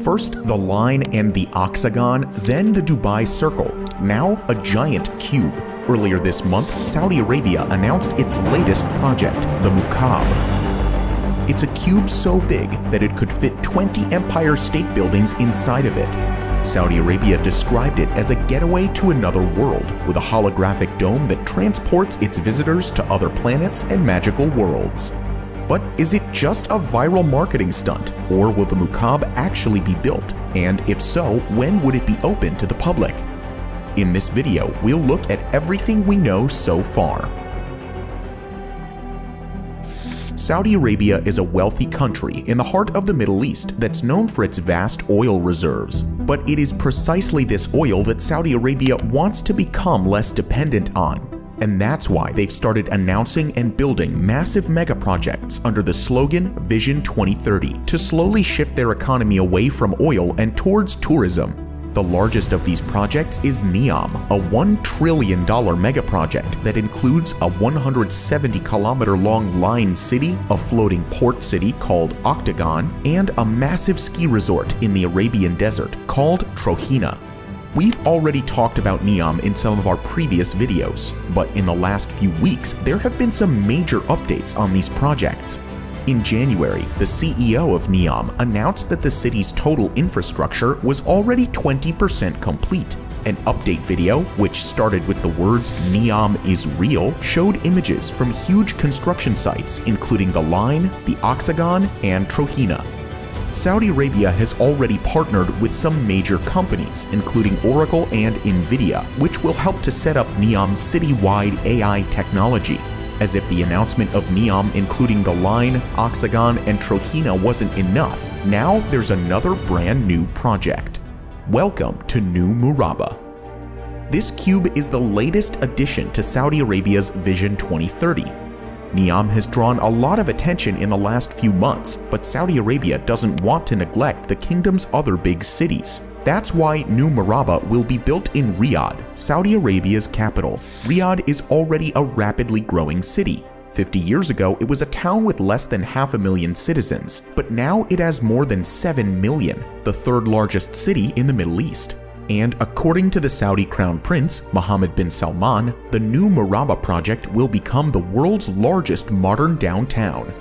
First the Line and the Oxagon, then the Dubai Circle, now a giant cube. Earlier this month, Saudi Arabia announced its latest project, the Mukaab. It's a cube so big that it could fit 20 Empire State Buildings inside of it. Saudi Arabia described it as a getaway to another world, with a holographic dome that transports its visitors to other planets and magical worlds. But is it just a viral marketing stunt, or will the Mukaab actually be built? And if so, when would it be open to the public? In this video, we'll look at everything we know so far. Saudi Arabia is a wealthy country in the heart of the Middle East that's known for its vast oil reserves. But it is precisely this oil that Saudi Arabia wants to become less dependent on. And that's why they've started announcing and building massive megaprojects under the slogan Vision 2030 to slowly shift their economy away from oil and towards tourism. The largest of these projects is NEOM, a $1 trillion megaproject that includes a 170-kilometer-long line city, a floating port city called Octagon, and a massive ski resort in the Arabian desert called Trohina. We've already talked about NEOM in some of our previous videos, but in the last few weeks, there have been some major updates on these projects. In January, the CEO of NEOM announced that the city's total infrastructure was already 20% complete. An update video, which started with the words "NEOM is real," showed images from huge construction sites including the Line, the Oxagon, and Trohina. Saudi Arabia has already partnered with some major companies, including Oracle and Nvidia, which will help to set up NEOM's citywide AI technology. As if the announcement of NEOM including the Line, Oxagon, and Trohina wasn't enough, now there's another brand new project. Welcome to New MURAABA. This cube is the latest addition to Saudi Arabia's Vision 2030. NEOM has drawn a lot of attention in the last few months, but Saudi Arabia doesn't want to neglect the kingdom's other big cities. That's why New MURAABA will be built in Riyadh, Saudi Arabia's capital. Riyadh is already a rapidly growing city. 50 years ago, it was a town with less than 500,000 citizens, but now it has more than 7 million, the third largest city in the Middle East. And according to the Saudi Crown Prince, Mohammed bin Salman, the New MURAABA project will become the world's largest modern downtown.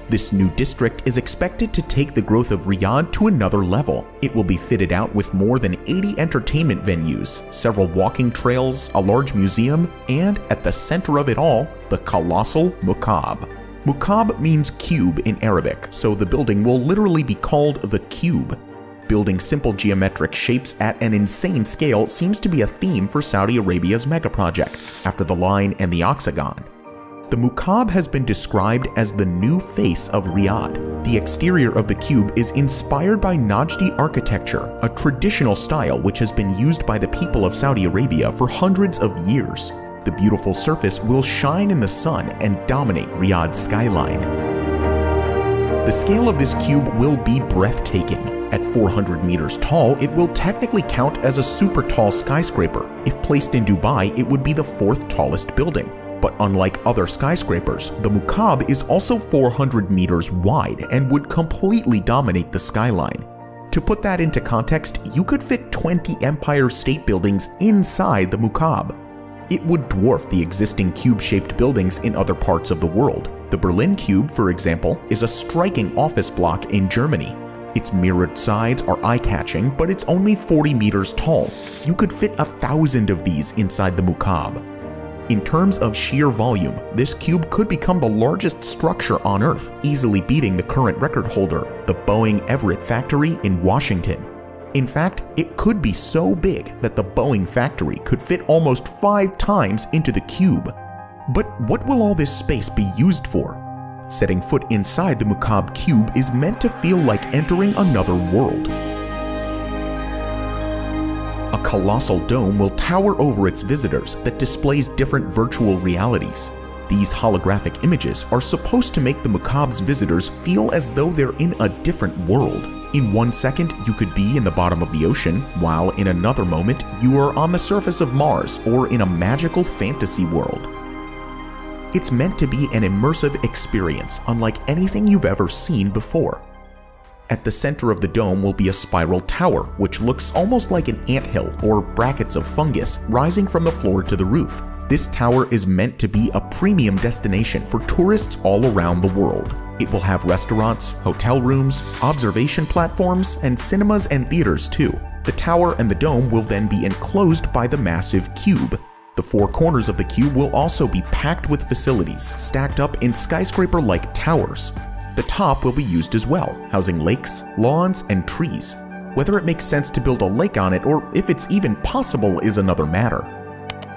This new district is expected to take the growth of Riyadh to another level. It will be fitted out with more than 80 entertainment venues, several walking trails, a large museum, and at the center of it all, the colossal Mukaab. Mukaab means cube in Arabic, so the building will literally be called the Cube. Building simple geometric shapes at an insane scale seems to be a theme for Saudi Arabia's megaprojects, after the Line and the Oxagon. The Mukaab has been described as the new face of Riyadh. The exterior of the cube is inspired by Najdi architecture, a traditional style which has been used by the people of Saudi Arabia for hundreds of years. The beautiful surface will shine in the sun and dominate Riyadh's skyline. The scale of this cube will be breathtaking. At 400 meters tall, it will technically count as a super tall skyscraper. If placed in Dubai, it would be the 4th tallest building. But unlike other skyscrapers, the Mukaab is also 400 meters wide and would completely dominate the skyline. To put that into context, you could fit 20 Empire State Buildings inside the Mukaab. It would dwarf the existing cube-shaped buildings in other parts of the world. The Berlin Cube, for example, is a striking office block in Germany. Its mirrored sides are eye-catching, but it's only 40 meters tall. You could fit 1,000 of these inside the Mukaab. In terms of sheer volume, this cube could become the largest structure on Earth, easily beating the current record holder, the Boeing Everett factory in Washington. In fact, it could be so big that the Boeing factory could fit almost 5 times into the cube. But what will all this space be used for? Setting foot inside the Mukaab cube is meant to feel like entering another world. A colossal dome will tower over its visitors that displays different virtual realities. These holographic images are supposed to make the Mukaab's visitors feel as though they're in a different world. In 1 second, you could be in the bottom of the ocean, while in another moment, you are on the surface of Mars or in a magical fantasy world. It's meant to be an immersive experience unlike anything you've ever seen before. At the center of the dome will be a spiral tower, which looks almost like an anthill or brackets of fungus rising from the floor to the roof. This tower is meant to be a premium destination for tourists all around the world. It will have restaurants, hotel rooms, observation platforms, and cinemas and theaters too. The tower and the dome will then be enclosed by the massive cube. The four corners of the cube will also be packed with facilities stacked up in skyscraper-like towers. The top will be used as well, housing lakes, lawns, and trees. Whether it makes sense to build a lake on it or if it's even possible is another matter.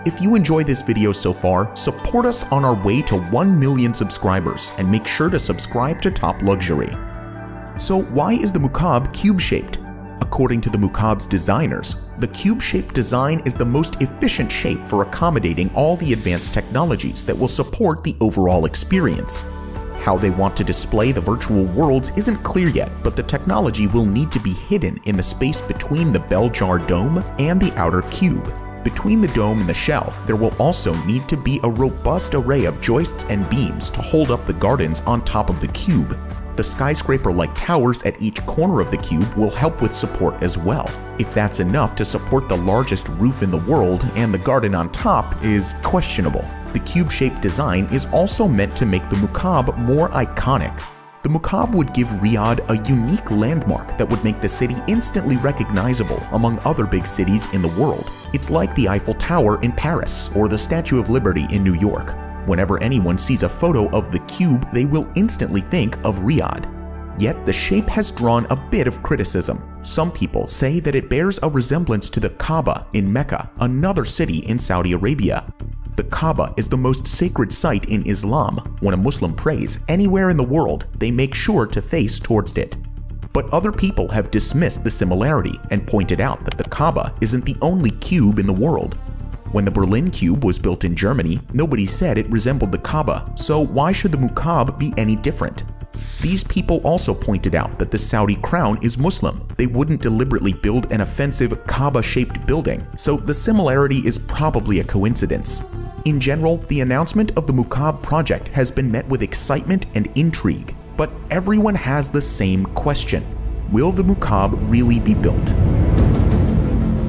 If you enjoyed this video so far, support us on our way to 1 million subscribers and make sure to subscribe to Top Luxury. So why is the Mukaab cube-shaped? According to the Mukaab's designers, the cube-shaped design is the most efficient shape for accommodating all the advanced technologies that will support the overall experience. How they want to display the virtual worlds isn't clear yet, but the technology will need to be hidden in the space between the bell-jar dome and the outer cube. Between the dome and the shell, there will also need to be a robust array of joists and beams to hold up the gardens on top of the cube. The skyscraper-like towers at each corner of the cube will help with support as well. If that's enough to support the largest roof in the world and the garden on top is questionable. The cube-shaped design is also meant to make the Mukaab more iconic. The Mukaab would give Riyadh a unique landmark that would make the city instantly recognizable among other big cities in the world. It's like the Eiffel Tower in Paris or the Statue of Liberty in New York. Whenever anyone sees a photo of the cube, they will instantly think of Riyadh. Yet the shape has drawn a bit of criticism. Some people say that it bears a resemblance to the Kaaba in Mecca, another city in Saudi Arabia. The Kaaba is the most sacred site in Islam. When a Muslim prays anywhere in the world, they make sure to face towards it. But other people have dismissed the similarity and pointed out that the Kaaba isn't the only cube in the world. When the Berlin Cube was built in Germany, nobody said it resembled the Kaaba, so why should the Mukaab be any different? These people also pointed out that the Saudi crown is Muslim. They wouldn't deliberately build an offensive Kaaba-shaped building, so the similarity is probably a coincidence. In general, the announcement of the Mukaab project has been met with excitement and intrigue, but everyone has the same question: will the Mukaab really be built?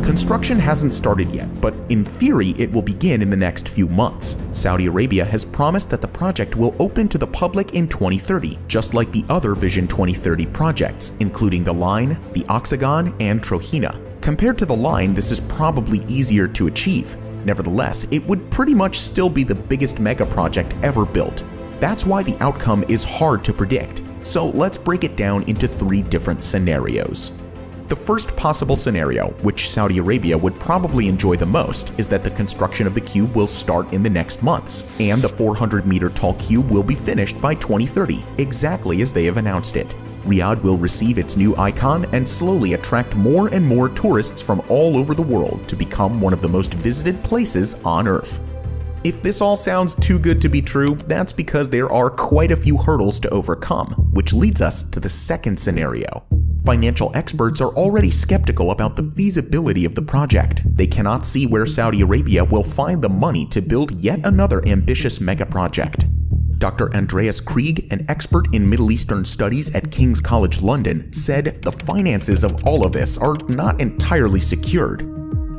Construction hasn't started yet, but in theory it will begin in the next few months. Saudi Arabia has promised that the project will open to the public in 2030, just like the other Vision 2030 projects, including the Line, the Oxagon, and Trojena. Compared to the Line, this is probably easier to achieve. Nevertheless, it would pretty much still be the biggest mega project ever built. That's why the outcome is hard to predict. So let's break it down into 3 different scenarios. The first possible scenario, which Saudi Arabia would probably enjoy the most, is that the construction of the cube will start in the next months, and the 400-meter tall cube will be finished by 2030, exactly as they have announced it. Riyadh will receive its new icon and slowly attract more and more tourists from all over the world to become one of the most visited places on Earth. If this all sounds too good to be true, that's because there are quite a few hurdles to overcome, which leads us to the second scenario. Financial experts are already skeptical about the feasibility of the project. They cannot see where Saudi Arabia will find the money to build yet another ambitious mega project. Dr. Andreas Krieg, an expert in Middle Eastern studies at King's College London, said the finances of all of this are not entirely secured.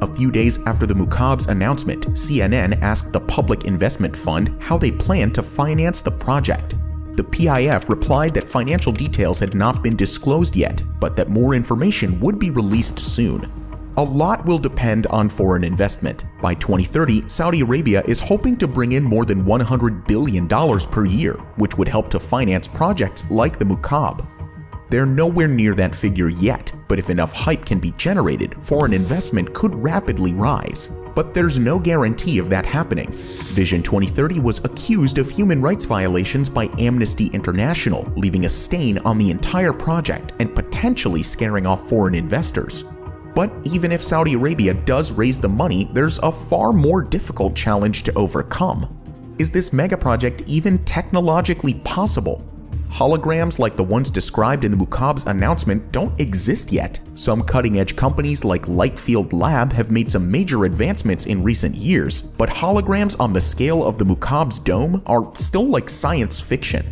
A few days after the Mukaab's announcement, CNN asked the Public Investment Fund how they plan to finance the project. The PIF replied that financial details had not been disclosed yet, but that more information would be released soon. A lot will depend on foreign investment. By 2030, Saudi Arabia is hoping to bring in more than $100 billion per year, which would help to finance projects like the Mukaab. They're nowhere near that figure yet, but if enough hype can be generated, foreign investment could rapidly rise. But there's no guarantee of that happening. Vision 2030 was accused of human rights violations by Amnesty International, leaving a stain on the entire project and potentially scaring off foreign investors. But even if Saudi Arabia does raise the money, there's a far more difficult challenge to overcome. Is this mega project even technologically possible? Holograms like the ones described in the Mukaab's announcement don't exist yet. Some cutting-edge companies like Lightfield Lab have made some major advancements in recent years, but holograms on the scale of the Mukaab's dome are still like science fiction.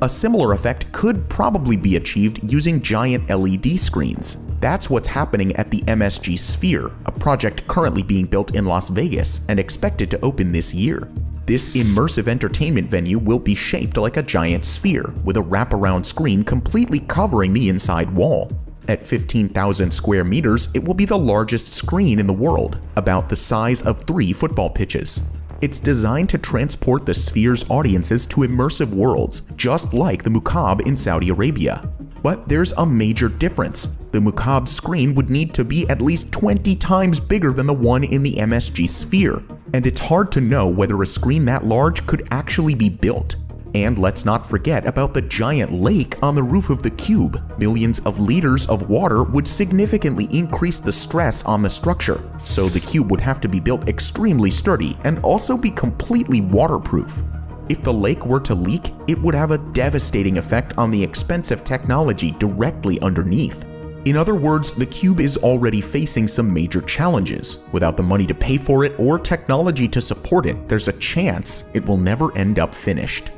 A similar effect could probably be achieved using giant LED screens. That's what's happening at the MSG Sphere, a project currently being built in Las Vegas and expected to open this year. This immersive entertainment venue will be shaped like a giant sphere, with a wraparound screen completely covering the inside wall. At 15,000 square meters, it will be the largest screen in the world, about the size of 3 football pitches. It's designed to transport the sphere's audiences to immersive worlds, just like the Mukaab in Saudi Arabia. But there's a major difference. The Mukaab screen would need to be at least 20 times bigger than the one in the MSG Sphere, and it's hard to know whether a screen that large could actually be built. And let's not forget about the giant lake on the roof of the cube. Millions of liters of water would significantly increase the stress on the structure, so the cube would have to be built extremely sturdy and also be completely waterproof. If the lake were to leak, it would have a devastating effect on the expensive technology directly underneath. In other words, the cube is already facing some major challenges. Without the money to pay for it or technology to support it, there's a chance it will never end up finished.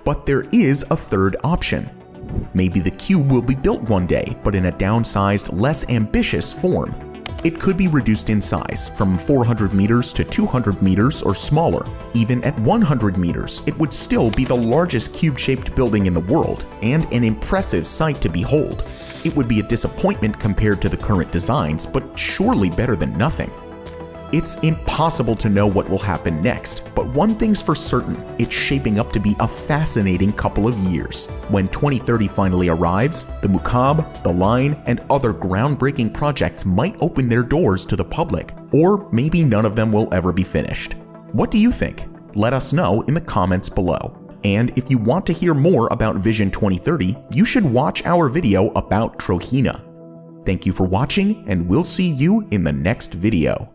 But there is a third option. Maybe the cube will be built one day, but in a downsized, less ambitious form. It could be reduced in size, from 400 meters to 200 meters or smaller. Even at 100 meters, it would still be the largest cube-shaped building in the world, and an impressive sight to behold. It would be a disappointment compared to the current designs, but surely better than nothing. It's impossible to know what will happen next, but one thing's for certain, it's shaping up to be a fascinating couple of years. When 2030 finally arrives, the Mukaab, the Line, and other groundbreaking projects might open their doors to the public, or maybe none of them will ever be finished. What do you think? Let us know in the comments below. And if you want to hear more about Vision 2030, you should watch our video about Trojena. Thank you for watching, and we'll see you in the next video.